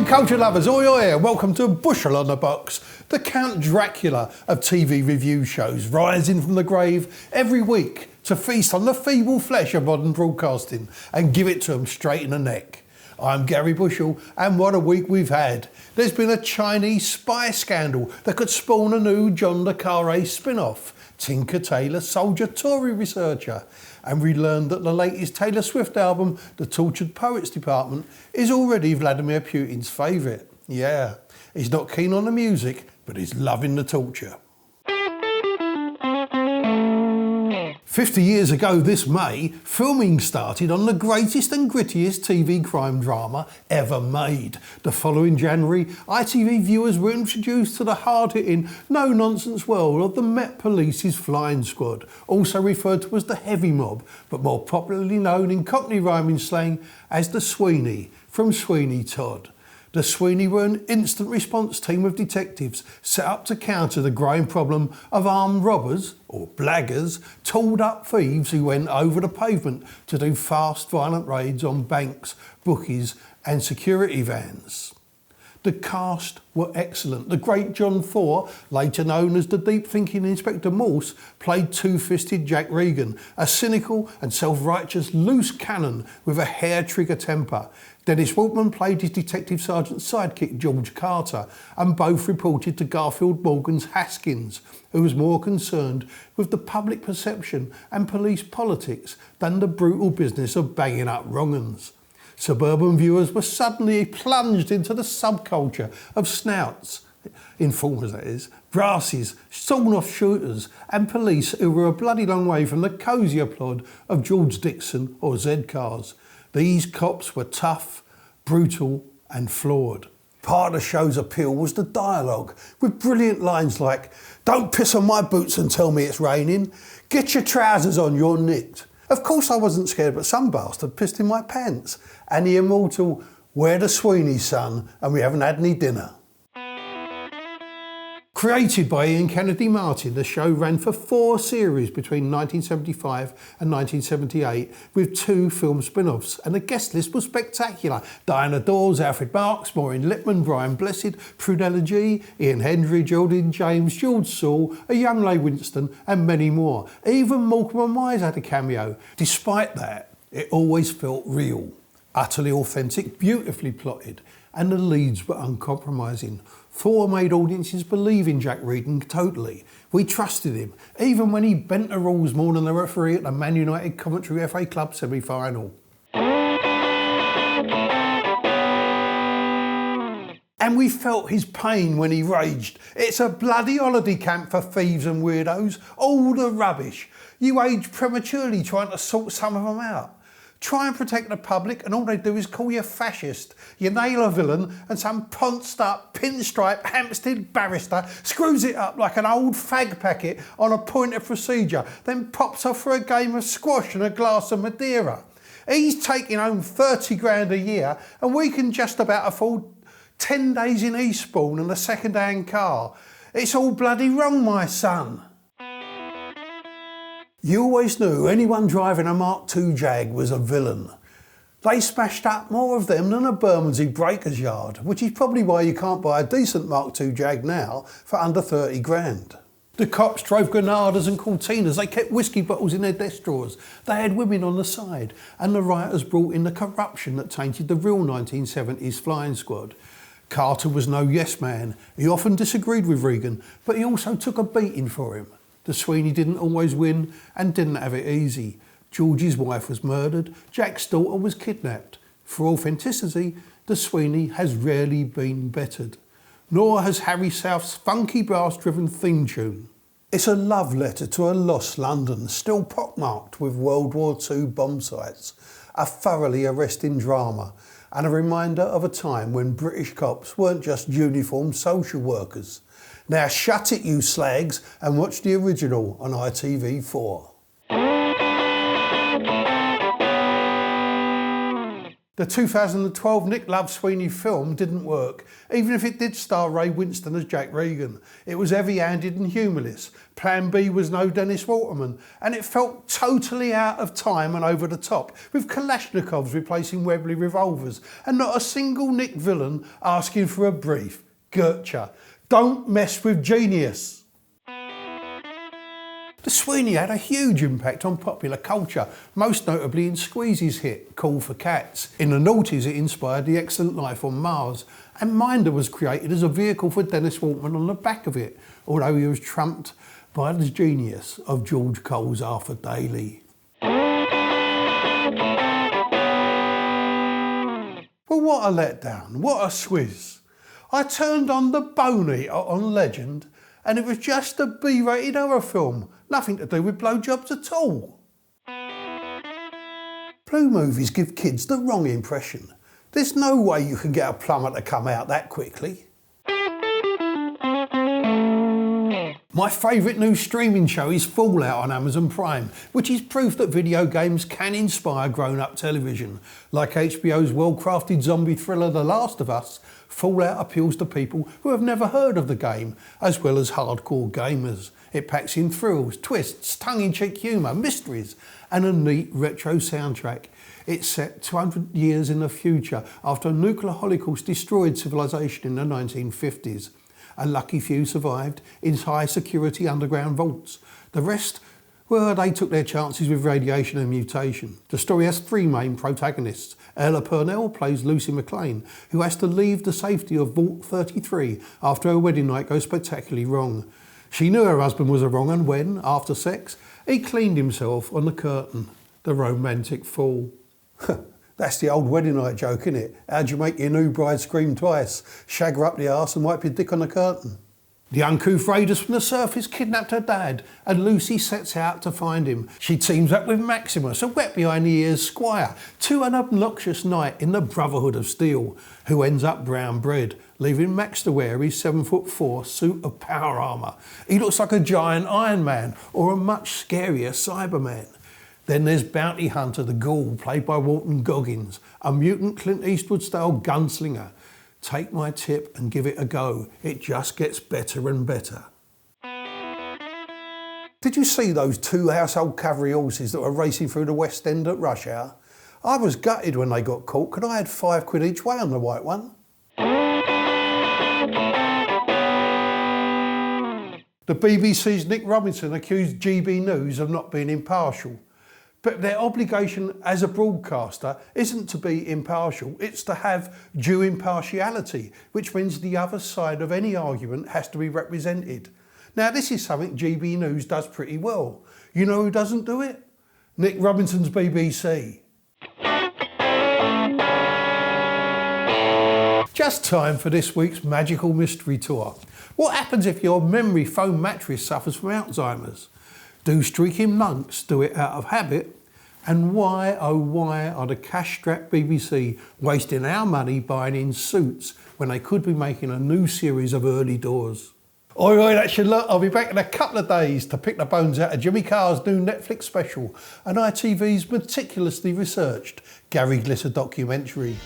culture lovers, oi oi, welcome to Bushell on the Box, the Count Dracula of TV review shows, rising from the grave every week to feast on the feeble flesh of modern broadcasting and give it to them straight in the neck. I'm Garry Bushell, and what a week we've had. There's been a Chinese spy scandal that could spawn a new John le Carré spin-off, Tinker Tailor Soldier Tory researcher, and we learned that the latest Taylor Swift album, The Tortured Poets Department, is already Vladimir Putin's favourite. Yeah, he's not keen on the music, but he's loving the torture. 50 years ago this May, filming started on the greatest and grittiest TV crime drama ever made. The following January, ITV viewers were introduced to the hard-hitting, no-nonsense world of the Met Police's Flying Squad, also referred to as the Heavy Mob, but more popularly known in Cockney rhyming slang as the Sweeney, from Sweeney Todd. The Sweeney were an instant response team of detectives set up to counter the growing problem of armed robbers, or blaggers, tooled up thieves who went over the pavement to do fast, violent raids on banks, bookies and security vans. The cast were excellent. The great John Ford, later known as the deep-thinking Inspector Morse, played two-fisted Jack Regan, a cynical and self-righteous loose cannon with a hair-trigger temper. Dennis Waltman played his Detective Sergeant's sidekick George Carter, and both reported to Garfield Morgan's Haskins, who was more concerned with the public perception and police politics than the brutal business of banging up wrong-uns. Suburban viewers were suddenly plunged into the subculture of snouts, informers that is, brassies, sawn-off shooters and police who were a bloody long way from the cosier plod of George Dixon or Z-Cars. These cops were tough, brutal and flawed. Part of the show's appeal was the dialogue, with brilliant lines like, "Don't piss on my boots and tell me it's raining. Get your trousers on, you're nicked." Of course I wasn't scared, but some bastard pissed in my pants. And the immortal, "We're the Sweeney, son, and we haven't had any dinner." Created by Ian Kennedy Martin, the show ran for 4 series between 1975 and 1978, with 2 film spin-offs, and the guest list was spectacular. Diana Dawes, Alfred Marks, Maureen Lipman, Brian Blessed, Prudella G, Ian Hendry, Geraldine James, George Saul, a young Leigh Winston and many more. Even Morecambe and Wise had a cameo. Despite that, it always felt real. Utterly authentic, beautifully plotted, and the leads were uncompromising. Thor made audiences believe in Jack Regan totally. We trusted him, even when he bent the rules more than the referee at the Man United Coventry FA Club semi-final. And we felt his pain when he raged. "It's a bloody holiday camp for thieves and weirdos. All the rubbish. You age prematurely trying to sort some of them out. Try and protect the public and all they do is call you fascist. You nail a villain and some ponced up pinstripe Hampstead barrister screws it up like an old fag packet on a point of procedure, then pops off for a game of squash and a glass of Madeira. He's taking home 30 grand a year and we can just about afford 10 days in Eastbourne and a second-hand car. It's all bloody wrong, my son." You always knew anyone driving a Mark II Jag was a villain. They smashed up more of them than a Bermondsey breaker's yard, which is probably why you can't buy a decent Mark II Jag now for under 30 grand. The cops drove Granadas and Cortinas, they kept whiskey bottles in their desk drawers, they had women on the side, and the rioters brought in the corruption that tainted the real 1970s Flying Squad. Carter was no yes man, he often disagreed with Regan, but he also took a beating for him. The Sweeney didn't always win and didn't have it easy. George's wife was murdered, Jack's daughter was kidnapped. For authenticity, the Sweeney has rarely been bettered. Nor has Harry South's funky brass-driven theme tune. It's a love letter to a lost London, still pockmarked with World War II bomb sites. A thoroughly arresting drama, and a reminder of a time when British cops weren't just uniformed social workers. Now shut it, you slags, and watch the original on ITV4. The 2012 Nick Love Sweeney film didn't work, even if it did star Ray Winston as Jack Regan. It was heavy-handed and humourless. Plan B was no Dennis Waterman, and it felt totally out of time and over the top, with Kalashnikovs replacing Webley revolvers, and not a single Nick villain asking for a brief. Gertcha. Don't mess with genius. The Sweeney had a huge impact on popular culture, most notably in Squeeze's hit, Call for Cats. In the noughties it inspired The Excellent Life on Mars, and Minder was created as a vehicle for Dennis Waterman on the back of it, although he was trumped by the genius of George Cole's Arthur Daly. Well, what a letdown, what a swizz. I turned on the Bone Eater on Legend, and it was just a B-rated horror film, nothing to do with blowjobs at all. Blue movies give kids the wrong impression. There's no way you can get a plumber to come out that quickly. My favourite new streaming show is Fallout on Amazon Prime, which is proof that video games can inspire grown-up television. Like HBO's well-crafted zombie thriller The Last of Us, Fallout appeals to people who have never heard of the game, as well as hardcore gamers. It packs in thrills, twists, tongue-in-cheek humour, mysteries, and a neat retro soundtrack. It's set 200 years in the future after a nuclear holocaust destroyed civilization in the 1950s. A lucky few survived in high-security underground vaults. The rest, well, they took their chances with radiation and mutation. The story has three main protagonists. Ella Purnell plays Lucy McLean, who has to leave the safety of Vault 33 after her wedding night goes spectacularly wrong. She knew her husband was a wrong un when, after sex, he cleaned himself on the curtain. The romantic fall. That's the old wedding night joke, innit? How'd you make your new bride scream twice? Shag her up the arse and wipe your dick on the curtain. The uncouth raiders from the surface kidnapped her dad, and Lucy sets out to find him. She teams up with Maximus, a wet behind the ears squire, to an obnoxious knight in the Brotherhood of Steel, who ends up brown bread, leaving Max to wear his 7'4" suit of power armour. He looks like a giant Iron Man, or a much scarier Cyberman. Then there's Bounty Hunter the Ghoul, played by Walton Goggins, a mutant Clint Eastwood-style gunslinger. Take my tip and give it a go. It just gets better and better. Did you see those two household cavalry horses that were racing through the West End at rush hour? I was gutted when they got caught, because I had £5 each way on the white one. The BBC's Nick Robinson accused GB News of not being impartial. But their obligation as a broadcaster isn't to be impartial, it's to have due impartiality, which means the other side of any argument has to be represented. Now, this is something GB News does pretty well. You know who doesn't do it? Nick Robinson's BBC. Just time for this week's magical mystery tour. What happens if your memory foam mattress suffers from Alzheimer's? Do streaking monks do it out of habit? And why, oh why, are the cash-strapped BBC wasting our money buying in Suits when they could be making a new series of Early Doors? Oi, that's your lot. I'll be back in a couple of days to pick the bones out of Jimmy Carr's new Netflix special and ITV's meticulously researched Gary Glitter documentary.